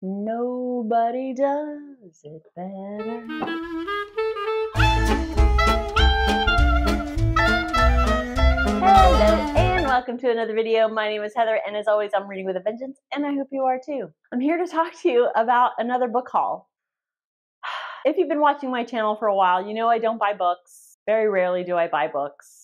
Nobody does it better. Hello and welcome to another video. My name is Heather and as always I'm reading with a vengeance and I hope you are too. I'm here to talk to you about another book haul. If you've been watching my channel for a while, you know I don't buy books. Very rarely do I buy books.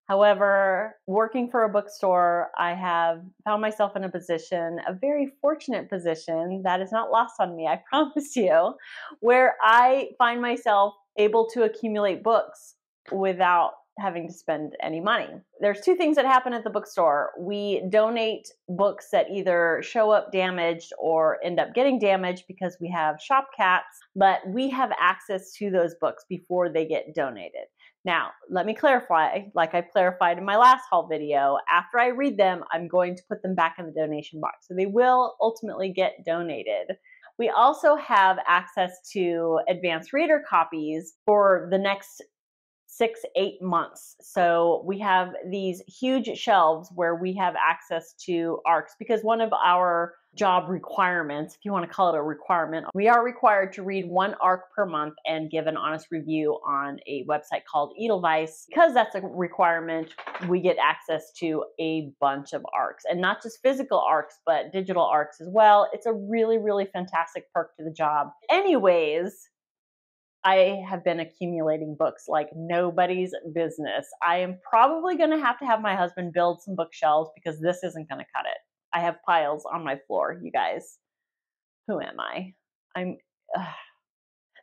However, working for a bookstore, I have found myself in a position, a very fortunate position that is not lost on me, I promise you, where I find myself able to accumulate books without having to spend any money. There's two things that happen at the bookstore. We donate books that either show up damaged or end up getting damaged because we have shop cats, but we have access to those books before they get donated. Now, let me clarify, like I clarified in my last haul video, after I read them, I'm going to put them back in the donation box. So they will ultimately get donated. We also have access to advanced reader copies for the next 6-8 months. So we have these huge shelves where we have access to ARCs because one of our job requirements, if you want to call it a requirement, we are required to read one ARC per month and give an honest review on a website called Edelweiss. Because that's a requirement, we get access to a bunch of ARCs, and not just physical ARCs, but digital ARCs as well. It's a really, really fantastic perk to the job. Anyways, I have been accumulating books like nobody's business. I am probably going to have my husband build some bookshelves because this isn't going to cut it. I have piles on my floor, you guys. Who am I?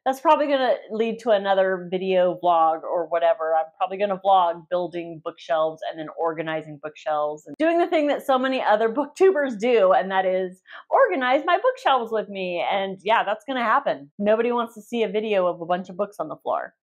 That's probably going to lead to another video vlog or whatever. I'm probably going to vlog building bookshelves and then organizing bookshelves and doing the thing that so many other booktubers do, and that is organize my bookshelves with me. And yeah, that's going to happen. Nobody wants to see a video of a bunch of books on the floor.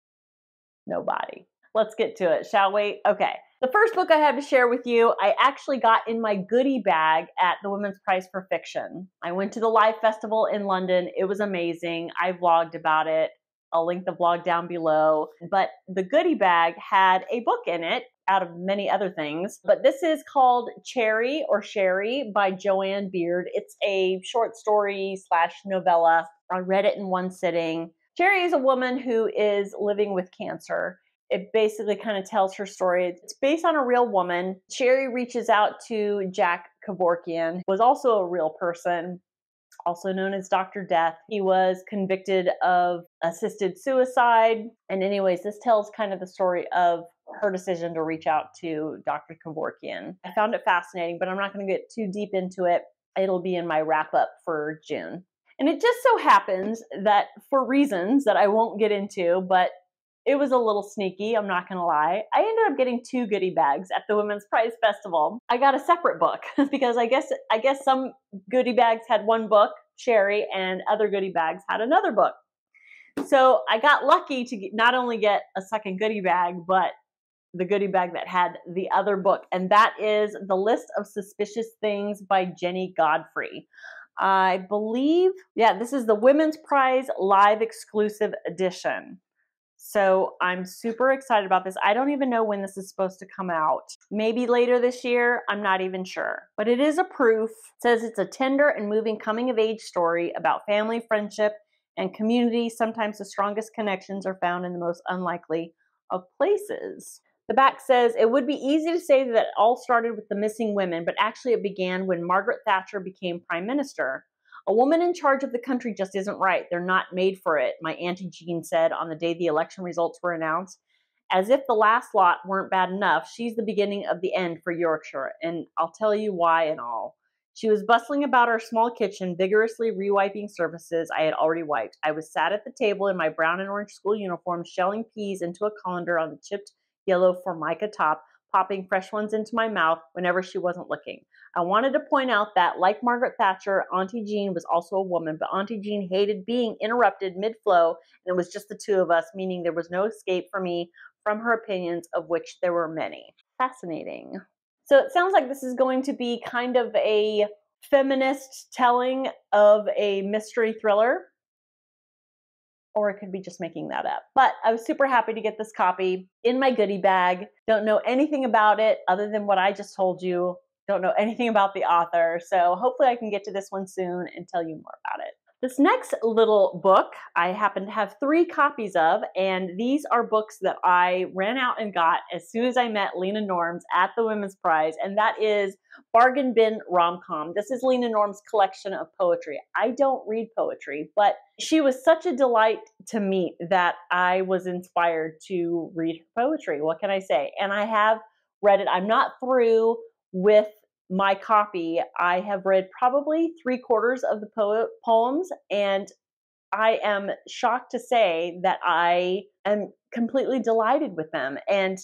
Nobody. Let's get to it, shall we? Okay. The first book I have to share with you, I actually got in my goodie bag at the Women's Prize for Fiction. I went to the Live Festival in London. It was amazing. I vlogged about it. I'll link the vlog down below. But the goodie bag had a book in it, out of many other things. But this is called Cheri or Cheri by Joanne Beard. It's a short story / novella. I read it in one sitting. Cheri is a woman who is living with cancer. It basically kind of tells her story. It's based on a real woman. Cheri reaches out to Jack Kevorkian, who was also a real person, also known as Dr. Death. He was convicted of assisted suicide. And anyways, this tells kind of the story of her decision to reach out to Dr. Kevorkian. I found it fascinating, but I'm not going to get too deep into it. It'll be in my wrap up for June. And it just so happens that for reasons that I won't get into, but it was a little sneaky, I'm not gonna lie, I ended up getting 2 goodie bags at the Women's Prize Festival. I got a separate book because I guess some goodie bags had one book, Cheri, and other goodie bags had another book. So I got lucky to not only get a second goodie bag, but the goodie bag that had the other book, and that is The List of Suspicious Things by Jenny Godfrey. I believe, yeah, this is the Women's Prize Live Exclusive Edition. So I'm super excited about this. I don't even know when this is supposed to come out. Maybe later this year, I'm not even sure. But it is a proof. It says it's a tender and moving coming-of-age story about family, friendship, and community. Sometimes the strongest connections are found in the most unlikely of places. The back says, it would be easy to say that it all started with the missing women, but actually it began when Margaret Thatcher became Prime Minister. A woman in charge of the country just isn't right. They're not made for it, my Auntie Jean said on the day the election results were announced. As if the last lot weren't bad enough, she's the beginning of the end for Yorkshire, and I'll tell you why and all. She was bustling about our small kitchen, vigorously rewiping surfaces I had already wiped. I was sat at the table in my brown and orange school uniform, shelling peas into a colander on the chipped yellow Formica top, popping fresh ones into my mouth whenever she wasn't looking. I wanted to point out that, like Margaret Thatcher, Auntie Jean was also a woman, but Auntie Jean hated being interrupted mid-flow, and it was just the two of us, meaning there was no escape for me from her opinions, of which there were many. Fascinating. So it sounds like this is going to be kind of a feminist telling of a mystery thriller. Or it could be just making that up. But I was super happy to get this copy in my goodie bag. Don't know anything about it other than what I just told you. don't know anything about the author, so hopefully I can get to this one soon and tell you more about it. This next little book I happen to have 3 copies of, and these are books that I ran out and got as soon as I met Lena Norms at the Women's Prize, and that is Bargain Bin Rom Com. This is Lena Norms' collection of poetry. I don't read poetry, but she was such a delight to meet that I was inspired to read her poetry. What can I say? And I have read it. I'm not through with my copy. I have read probably 3/4 of the poems, and I am shocked to say that I am completely delighted with them, and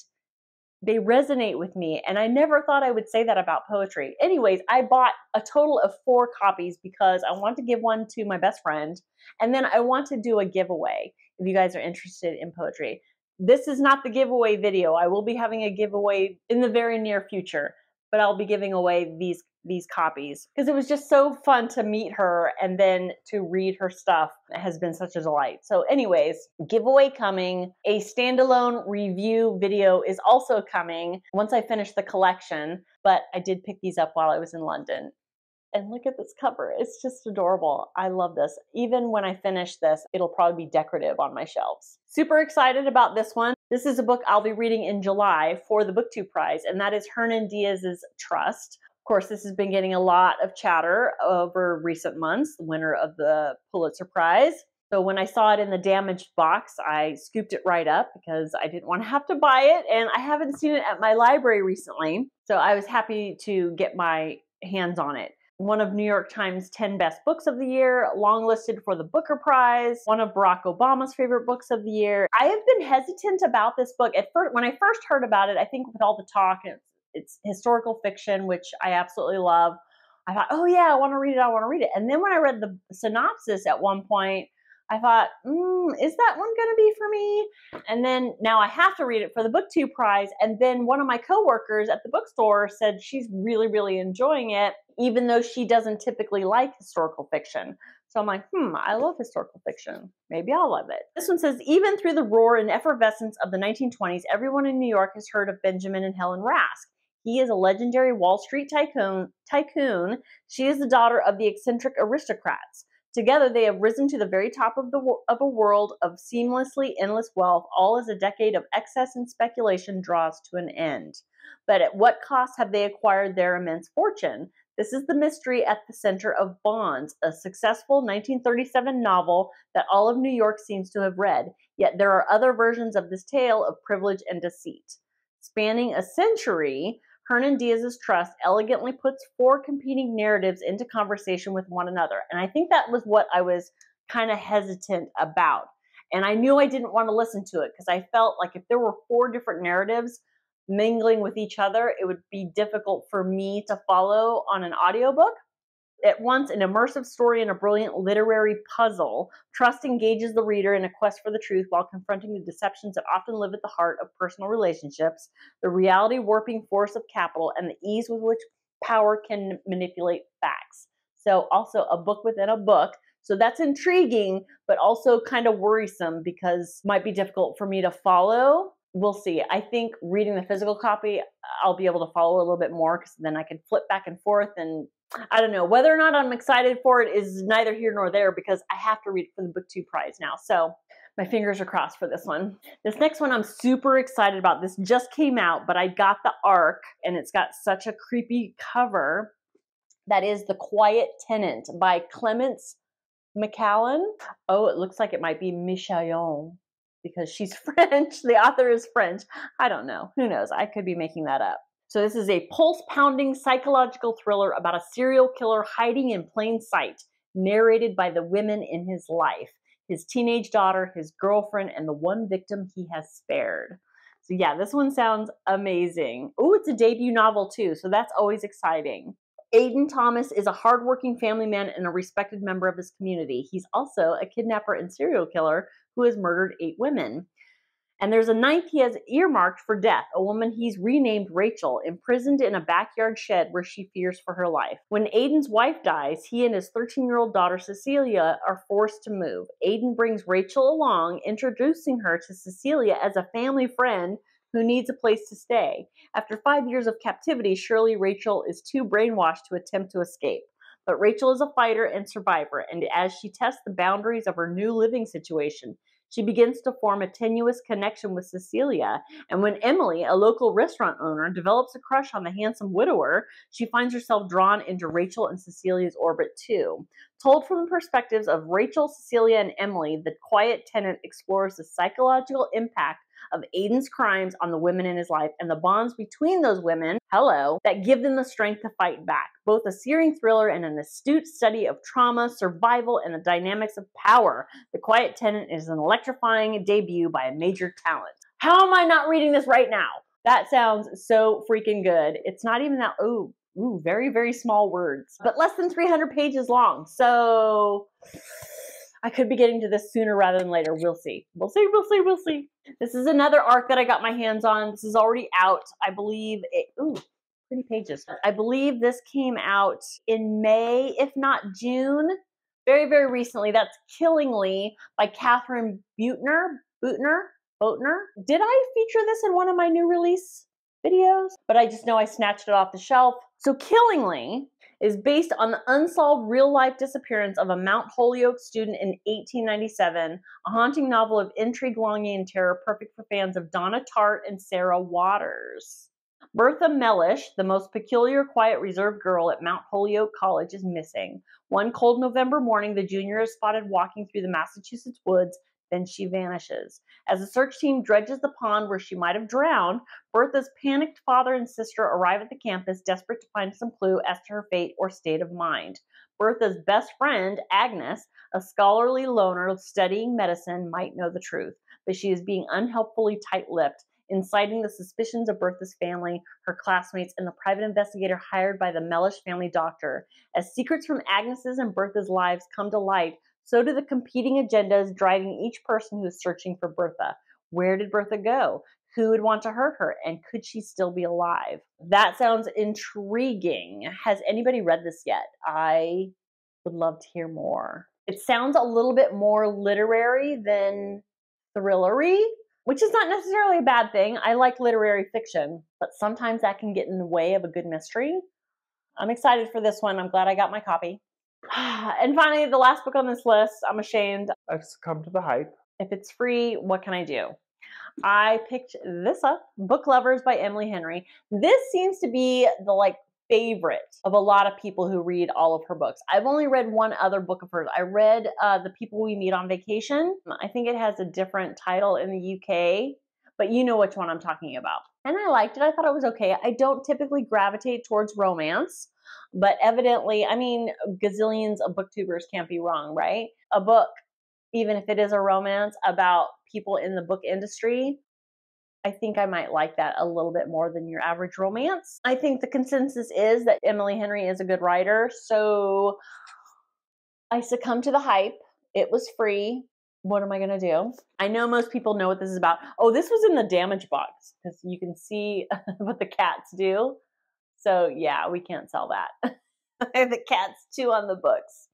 they resonate with me. And I never thought I would say that about poetry. Anyways, I bought a total of 4 copies because I want to give one to my best friend, and then I want to do a giveaway if you guys are interested in poetry. This is not the giveaway video. I will be having a giveaway in the very near future, but I'll be giving away these copies because it was just so fun to meet her and then to read her stuff. It has been such a delight. So anyways, giveaway coming. A standalone review video is also coming once I finish the collection, but I did pick these up while I was in London. And look at this cover. It's just adorable. I love this. Even when I finish this, it'll probably be decorative on my shelves. Super excited about this one. This is a book I'll be reading in July for the Booktube Prize, and that is Hernan Diaz's Trust. Of course, this has been getting a lot of chatter over recent months, the winner of the Pulitzer Prize. So when I saw it in the damaged box, I scooped it right up because I didn't want to have to buy it, and I haven't seen it at my library recently. So I was happy to get my hands on it. One of New York Times 10 best books of the year, longlisted for the Booker Prize, one of Barack Obama's favorite books of the year. I have been hesitant about this book. At first, when I first heard about it, I think with all the talk, it's historical fiction, which I absolutely love. I thought, oh yeah, I want to read it. And then when I read the synopsis at one point, I thought, is that one going to be for me? And then now I have to read it for the Booktube Prize. And then one of my coworkers at the bookstore said she's really, really enjoying it, even though she doesn't typically like historical fiction. So I'm like, I love historical fiction. Maybe I'll love it. This one says, even through the roar and effervescence of the 1920s, everyone in New York has heard of Benjamin and Helen Rask. He is a legendary Wall Street tycoon. She is the daughter of the eccentric aristocrats. Together, they have risen to the very top of a world of seamlessly endless wealth, all as a decade of excess and speculation draws to an end. But at what cost have they acquired their immense fortune? This is the mystery at the center of Bonds, a successful 1937 novel that all of New York seems to have read. Yet there are other versions of this tale of privilege and deceit. Spanning a century, Hernan Diaz's Trust elegantly puts 4 competing narratives into conversation with one another. And I think that was what I was kind of hesitant about. And I knew I didn't want to listen to it because I felt like if there were 4 different narratives mingling with each other, it would be difficult for me to follow on an audiobook. At once an immersive story and a brilliant literary puzzle, Trust engages the reader in a quest for the truth while confronting the deceptions that often live at the heart of personal relationships, the reality-warping force of capital, and the ease with which power can manipulate facts. So also a book within a book. So that's intriguing, but also kind of worrisome because it might be difficult for me to follow. We'll see. I think reading the physical copy, I'll be able to follow a little bit more because then I can flip back and forth, and I don't know. Whether or not I'm excited for it is neither here nor there because I have to read it for the Booktube Prize now. So my fingers are crossed for this one. This next one I'm super excited about. This just came out, but I got the ARC and it's got such a creepy cover. That is The Quiet Tenant by Clemence McCallan. Oh, it looks like it might be Michaillon because she's French. The author is French. I don't know. Who knows? I could be making that up. So this is a pulse-pounding psychological thriller about a serial killer hiding in plain sight, narrated by the women in his life, his teenage daughter, his girlfriend, and the one victim he has spared. So yeah, this one sounds amazing. Oh, it's a debut novel too, so that's always exciting. Aidan Thomas is a hardworking family man and a respected member of his community. He's also a kidnapper and serial killer who has murdered 8 women. And there's a 9th he has earmarked for death, a woman he's renamed Rachel, imprisoned in a backyard shed where she fears for her life. When Aidan's wife dies, he and his 13-year-old daughter Cecilia are forced to move. Aidan brings Rachel along, introducing her to Cecilia as a family friend who needs a place to stay. After 5 years of captivity, Shirley Rachel is too brainwashed to attempt to escape. But Rachel is a fighter and survivor, and as she tests the boundaries of her new living situation, she begins to form a tenuous connection with Cecilia, and when Emily, a local restaurant owner, develops a crush on the handsome widower, she finds herself drawn into Rachel and Cecilia's orbit too. Told from the perspectives of Rachel, Cecilia, and Emily, The Quiet Tenant explores the psychological impact of Aidan's crimes on the women in his life and the bonds between those women, that give them the strength to fight back. Both a searing thriller and an astute study of trauma, survival, and the dynamics of power. The Quiet Tenant is an electrifying debut by a major talent. How am I not reading this right now? That sounds so freaking good. It's not even that, very, very small words, but less than 300 pages long. So I could be getting to this sooner rather than later. We'll see. We'll see, we'll see, we'll see. This is another arc that I got my hands on. This is already out. I believe it, pretty pages. I believe this came out in May, if not June. Very, very recently. That's Killingly by Catherine Boutner. Did I feature this in one of my new release videos? But I just know I snatched it off the shelf. So Killingly is based on the unsolved real-life disappearance of a Mount Holyoke student in 1897, a haunting novel of intrigue, longing, and terror, perfect for fans of Donna Tartt and Sarah Waters. Bertha Mellish, the most peculiar, quiet, reserved girl at Mount Holyoke College, is missing. One cold November morning, the junior is spotted walking through the Massachusetts woods, then she vanishes. As the search team dredges the pond where she might have drowned, Bertha's panicked father and sister arrive at the campus, desperate to find some clue as to her fate or state of mind. Bertha's best friend, Agnes, a scholarly loner studying medicine, might know the truth, but she is being unhelpfully tight-lipped, inciting the suspicions of Bertha's family, her classmates, and the private investigator hired by the Mellish family doctor. As secrets from Agnes's and Bertha's lives come to light, so do the competing agendas driving each person who is searching for Bertha. Where did Bertha go? Who would want to hurt her? And could she still be alive? That sounds intriguing. Has anybody read this yet? I would love to hear more. It sounds a little bit more literary than thrillery, which is not necessarily a bad thing. I like literary fiction, but sometimes that can get in the way of a good mystery. I'm excited for this one. I'm glad I got my copy. And finally, the last book on this list, I'm ashamed. I've succumbed to the hype. If it's free, what can I do? I picked this up, Book Lovers by Emily Henry. This seems to be the favorite of a lot of people who read all of her books. I've only read one other book of hers. I read The People We Meet on Vacation. I think it has a different title in the UK, but you know which one I'm talking about. And I liked it. I thought it was okay. I don't typically gravitate towards romance, but evidently, gazillions of booktubers can't be wrong, right? A book, even if it is a romance about people in the book industry, I think I might like that a little bit more than your average romance. I think the consensus is that Emily Henry is a good writer, so I succumbed to the hype. It was free. What am I going to do? I know most people know what this is about. Oh, this was in the damage box because you can see what the cats do. So yeah, we can't sell that. The cats chew on the books.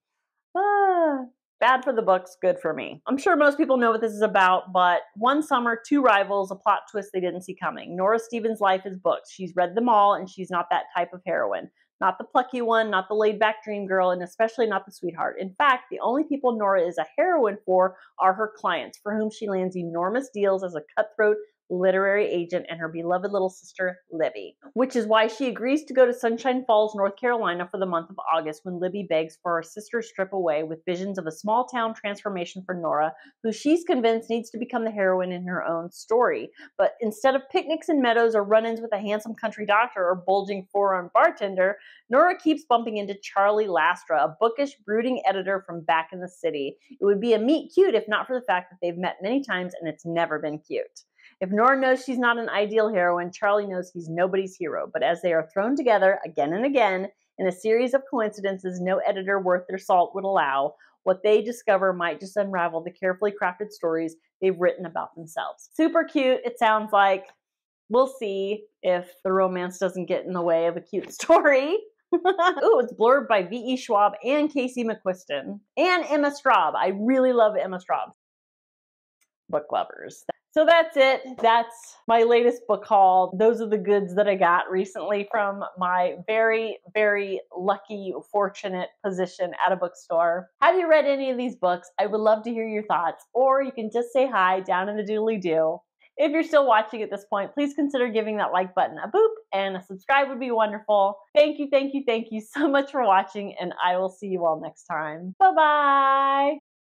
Bad for the books, good for me. I'm sure most people know what this is about, but one summer, two rivals, a plot twist they didn't see coming. Nora Stevens' life is books. She's read them all, and she's not that type of heroine. Not the plucky one, not the laid-back dream girl, and especially not the sweetheart. In fact, the only people Nora is a heroine for are her clients, for whom she lands enormous deals as a cutthroat literary agent and her beloved little sister, Libby. Which is why she agrees to go to Sunshine Falls, North Carolina for the month of August when Libby begs for her sister's trip away with visions of a small town transformation for Nora, who she's convinced needs to become the heroine in her own story. But instead of picnics and meadows or run-ins with a handsome country doctor or bulging four-armed bartender, Nora keeps bumping into Charlie Lastra, a bookish, brooding editor from back in the city. It would be a meet cute if not for the fact that they've met many times and it's never been cute. If Nora knows she's not an ideal heroine, Charlie knows he's nobody's hero. But as they are thrown together again and again in a series of coincidences no editor worth their salt would allow, what they discover might just unravel the carefully crafted stories they've written about themselves. Super cute, it sounds like. We'll see if the romance doesn't get in the way of a cute story. Ooh, it's blurred by V.E. Schwab and Casey McQuiston. And Emma Straub. I really love Emma Straub. Book Lovers. So that's it. That's my latest book haul. Those are the goods that I got recently from my very, very lucky, fortunate position at a bookstore. Have you read any of these books? I would love to hear your thoughts, or you can just say hi down in the doodly-doo. If you're still watching at this point, please consider giving that like button a boop, and a subscribe would be wonderful. Thank you, thank you, thank you so much for watching, and I will see you all next time. Bye-bye!